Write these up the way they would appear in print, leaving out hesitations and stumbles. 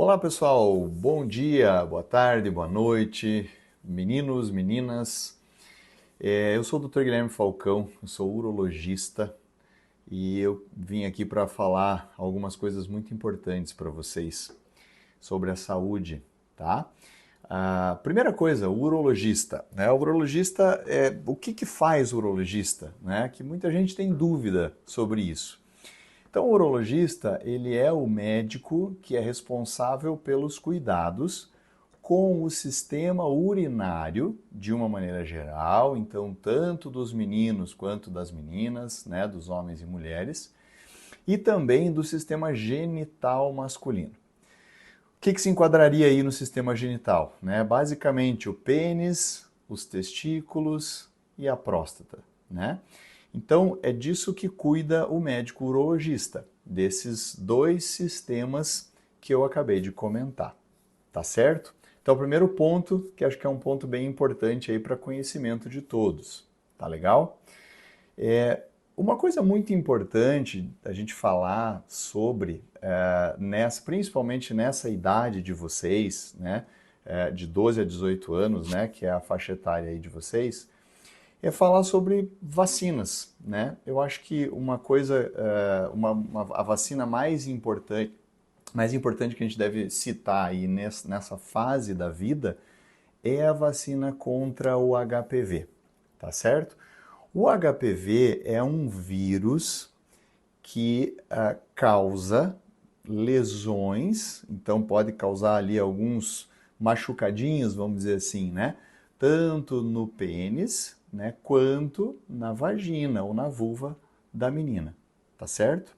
Olá pessoal, bom dia, boa tarde, boa noite, meninos, meninas. Eu sou o Dr. Guilherme Falcão, eu sou urologista e eu vim aqui para falar algumas coisas muito importantes para vocês sobre a saúde, tá? A primeira coisa, o urologista, né? O urologista, o que faz o urologista, né? Que muita gente tem dúvida sobre isso. Então, o urologista, ele é o médico que é responsável pelos cuidados com o sistema urinário, de uma maneira geral, então tanto dos meninos quanto das meninas, né, dos homens e mulheres, e também do sistema genital masculino. O que se enquadraria aí no sistema genital? Né? Basicamente o pênis, os testículos e a próstata, né? Então, é disso que cuida o médico urologista, desses dois sistemas que eu acabei de comentar, tá certo? Então, o primeiro ponto, que acho que é um ponto bem importante aí para conhecimento de todos, tá legal? Uma coisa muito importante a gente falar sobre, principalmente nessa idade de vocês, né, de 12 a 18 anos, né, que é a faixa etária aí de vocês, é falar sobre vacinas, né? Eu acho que uma coisa, a vacina mais importante que a gente deve citar aí nessa fase da vida é a vacina contra o HPV, tá certo? O HPV é um vírus que causa lesões, então pode causar ali alguns machucadinhos, vamos dizer assim, né? Tanto no pênis, né, quanto na vagina ou na vulva da menina, tá certo?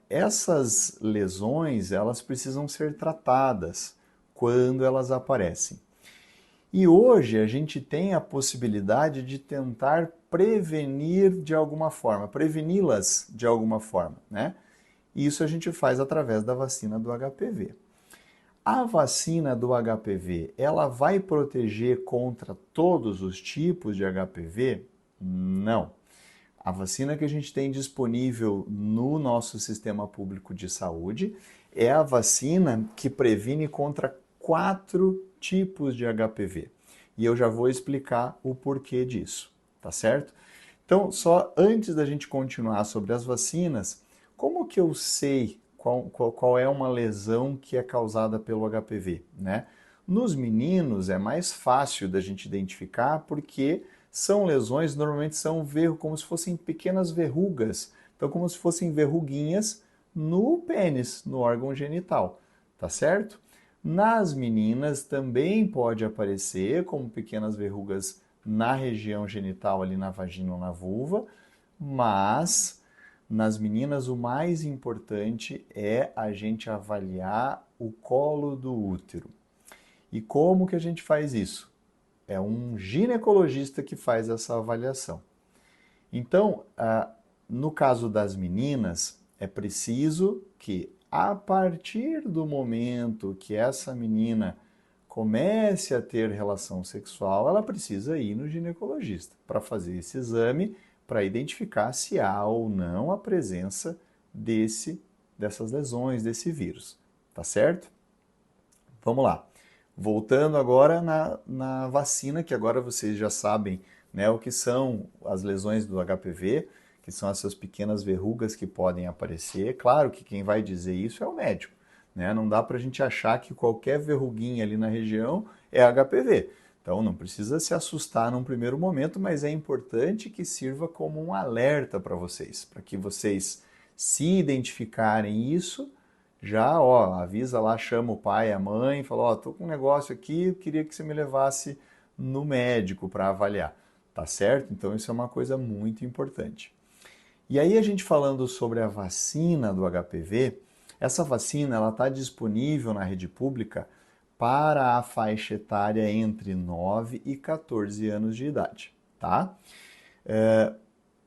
Essas lesões, elas precisam ser tratadas quando elas aparecem. E hoje a gente tem a possibilidade de tentar prevenir de alguma forma, preveni-las de alguma forma, né? E isso a gente faz através da vacina do HPV. A vacina do HPV, ela vai proteger contra todos os tipos de HPV? Não. A vacina que a gente tem disponível no nosso sistema público de saúde é a vacina que previne contra 4 tipos de HPV. E eu já vou explicar o porquê disso, tá certo? Então, só antes da gente continuar sobre as vacinas, como que eu sei qual é uma lesão que é causada pelo HPV, né? Nos meninos é mais fácil da gente identificar porque são lesões, normalmente são como se fossem pequenas verrugas, então como se fossem verruguinhas no pênis, no órgão genital, tá certo? Nas meninas também pode aparecer como pequenas verrugas na região genital, ali na vagina ou na vulva, mas nas meninas o mais importante é a gente avaliar o colo do útero. E como que a gente faz isso? É um ginecologista que faz essa avaliação. Então, no caso das meninas, é preciso que, a partir do momento que essa menina comece a ter relação sexual, ela precisa ir no ginecologista para fazer esse exame para identificar se há ou não a presença dessas lesões, desse vírus. Tá certo? Vamos lá. Voltando agora na vacina, que agora vocês já sabem, né, o que são as lesões do HPV, que são essas pequenas verrugas que podem aparecer. Claro que quem vai dizer isso é o médico, né? Não dá para a gente achar que qualquer verruguinha ali na região é HPV. Então não precisa se assustar num primeiro momento, mas é importante que sirva como um alerta para que vocês se identificarem isso já, ó, avisa lá, chama o pai, a mãe, fala, ó, tô com um negócio aqui, eu queria que você me levasse no médico para avaliar, tá certo? Então isso é uma coisa muito importante. E aí a gente falando sobre a vacina do HPV, essa vacina ela está disponível na rede pública para a faixa etária entre 9 e 14 anos de idade, tá?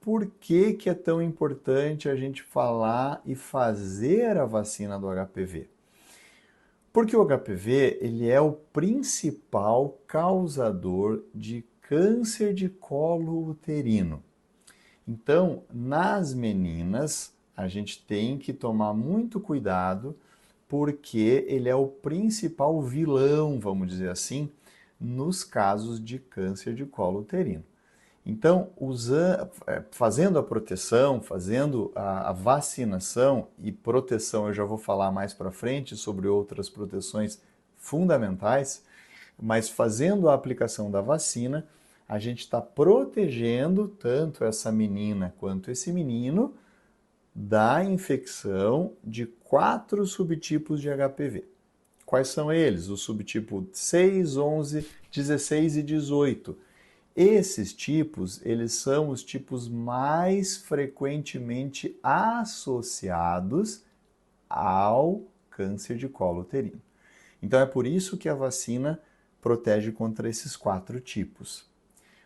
Por que que é tão importante a gente falar e fazer a vacina do HPV? Porque o HPV ele é o principal causador de câncer de colo uterino. Então, nas meninas, a gente tem que tomar muito cuidado porque ele é o principal vilão, vamos dizer assim, nos casos de câncer de colo uterino. Então, fazendo a proteção, fazendo a vacinação, e proteção eu já vou falar mais para frente sobre outras proteções fundamentais, mas fazendo a aplicação da vacina, a gente está protegendo tanto essa menina quanto esse menino da infecção de 4 subtipos de HPV. Quais são eles? O subtipo 6, 11, 16 e 18. Esses tipos, eles são os tipos mais frequentemente associados ao câncer de colo uterino. Então é por isso que a vacina protege contra esses 4 tipos.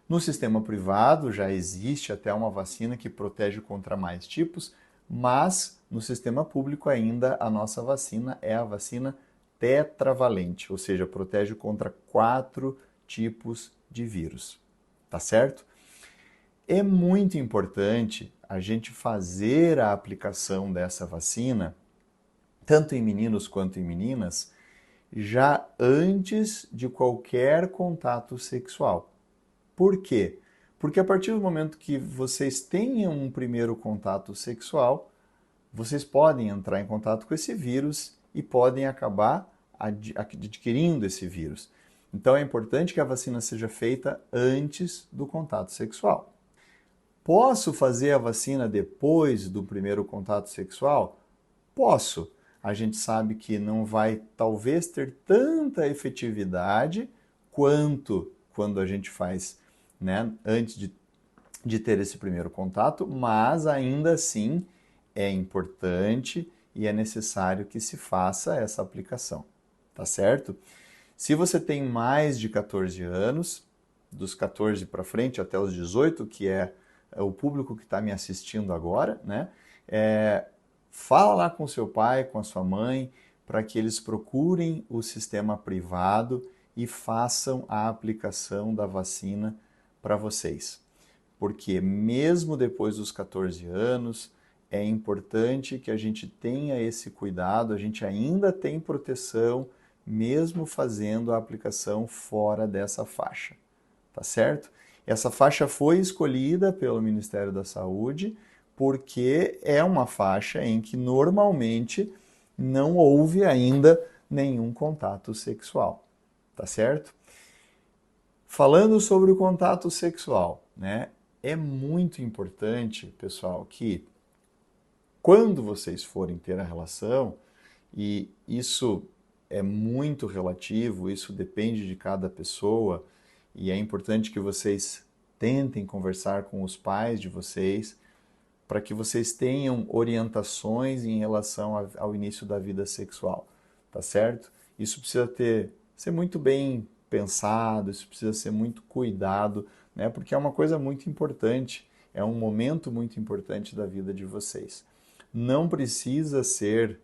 No sistema privado já existe até uma vacina que protege contra mais tipos, mas no sistema público ainda a nossa vacina é a vacina tetravalente, ou seja, protege contra 4 tipos de vírus. Tá certo? É muito importante a gente fazer a aplicação dessa vacina, tanto em meninos quanto em meninas, já antes de qualquer contato sexual. Por quê? Porque a partir do momento que vocês tenham um primeiro contato sexual, vocês podem entrar em contato com esse vírus e podem acabar adquirindo esse vírus. Então é importante que a vacina seja feita antes do contato sexual. Posso fazer a vacina depois do primeiro contato sexual? Posso. A gente sabe que não vai talvez ter tanta efetividade quanto quando a gente faz, né, antes de ter esse primeiro contato, mas ainda assim é importante e é necessário que se faça essa aplicação, tá certo? Se você tem mais de 14 anos, dos 14 para frente até os 18, que é o público que está me assistindo agora, né? Fala lá com seu pai, com a sua mãe, para que eles procurem o sistema privado e façam a aplicação da vacina para vocês. Porque mesmo depois dos 14 anos, é importante que a gente tenha esse cuidado, a gente ainda tem proteção, mesmo fazendo a aplicação fora dessa faixa, tá certo? Essa faixa foi escolhida pelo Ministério da Saúde porque é uma faixa em que normalmente não houve ainda nenhum contato sexual, tá certo? Falando sobre o contato sexual, né? É muito importante, pessoal, que quando vocês forem ter a relação, e isso é muito relativo, isso depende de cada pessoa, e é importante que vocês tentem conversar com os pais de vocês, para que vocês tenham orientações em relação ao início da vida sexual, tá certo? Isso precisa ser muito bem pensado, isso precisa ser muito cuidado, né? Porque é uma coisa muito importante, é um momento muito importante da vida de vocês. Não precisa ser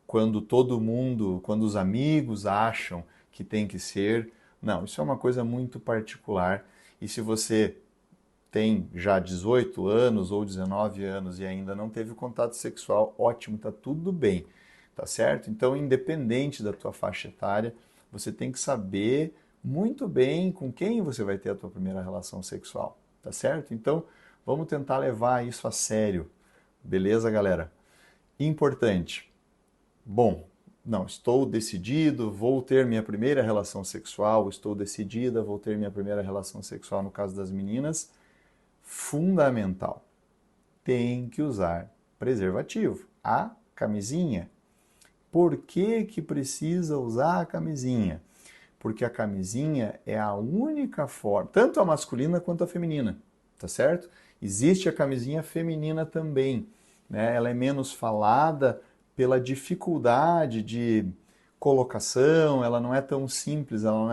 quando todo mundo, quando os amigos acham que tem que ser. Não, isso é uma coisa muito particular. E se você tem já 18 anos ou 19 anos e ainda não teve contato sexual, ótimo, tá tudo bem, tá certo? Então, independente da tua faixa etária, você tem que saber muito bem com quem você vai ter a tua primeira relação sexual, tá certo? Então, vamos tentar levar isso a sério, beleza, galera? Importante. Bom, não, estou decidido, vou ter minha primeira relação sexual, estou decidida, vou ter minha primeira relação sexual no caso das meninas. Fundamental, tem que usar preservativo, a camisinha. Por que que precisa usar a camisinha? Porque a camisinha é a única forma, tanto a masculina quanto a feminina, tá certo? Existe a camisinha feminina também, né? Ela é menos falada pela dificuldade de colocação, ela não é tão simples, ela não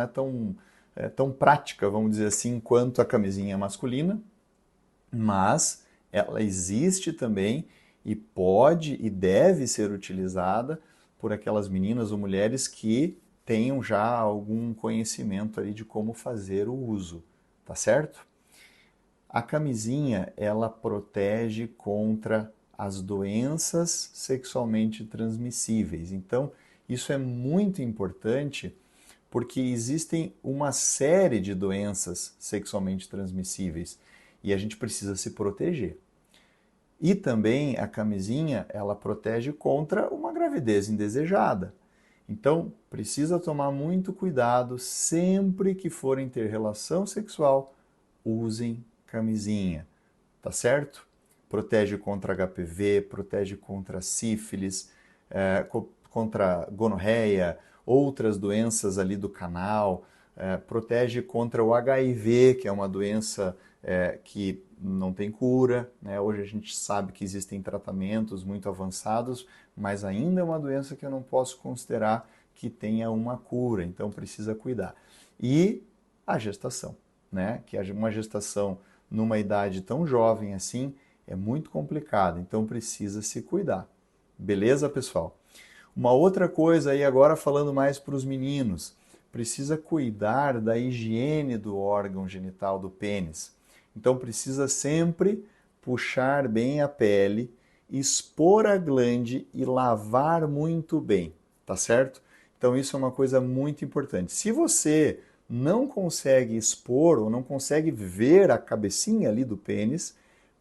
é tão prática, vamos dizer assim, quanto a camisinha masculina, mas ela existe também e pode e deve ser utilizada por aquelas meninas ou mulheres que tenham já algum conhecimento ali de como fazer o uso, tá certo? A camisinha, ela protege contra as doenças sexualmente transmissíveis. Então, Isso é muito importante porque existem uma série de doenças sexualmente transmissíveis e a gente precisa se proteger. E também a camisinha, ela protege contra uma gravidez indesejada. Então, precisa tomar muito cuidado sempre que forem ter relação sexual, usem camisinha, tá certo? Protege contra HPV, protege contra sífilis, contra gonorreia, outras doenças ali do canal, protege contra o HIV, que é uma doença que não tem cura, né? Hoje a gente sabe que existem tratamentos muito avançados, mas ainda é uma doença que eu não posso considerar que tenha uma cura, então precisa cuidar. E a gestação, né? Que uma gestação numa idade tão jovem assim é muito complicado, então precisa se cuidar. Beleza, pessoal? Uma outra coisa aí agora falando mais para os meninos, precisa cuidar da higiene do órgão genital do pênis. Então precisa sempre puxar bem a pele, expor a glande e lavar muito bem, tá certo? Então isso é uma coisa muito importante. Se você não consegue expor ou não consegue ver a cabecinha ali do pênis,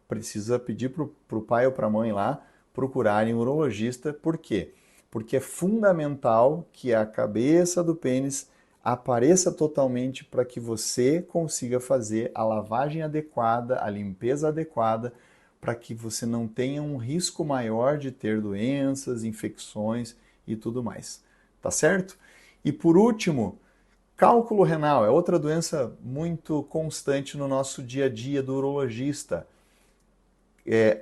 precisa pedir para o pai ou para a mãe lá procurarem um urologista. Por quê? Porque é fundamental que a cabeça do pênis apareça totalmente para que você consiga fazer a lavagem adequada, a limpeza adequada, para que você não tenha um risco maior de ter doenças, infecções e tudo mais. Tá certo? E por último, cálculo renal é outra doença muito constante no nosso dia a dia do urologista.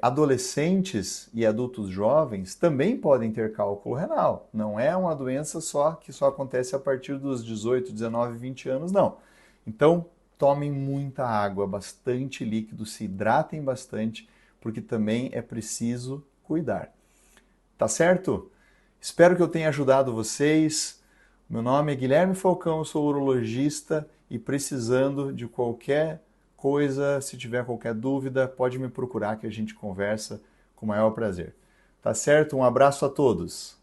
Adolescentes e adultos jovens também podem ter cálculo renal. Não é uma doença que só acontece a partir dos 18, 19, 20 anos, não. Então, tomem muita água, bastante líquido, se hidratem bastante, porque também é preciso cuidar. Tá certo? Espero que eu tenha ajudado vocês. Meu nome é Guilherme Falcão, eu sou urologista e precisando de qualquer coisa, se tiver qualquer dúvida, pode me procurar que a gente conversa com o maior prazer. Tá certo? Um abraço a todos.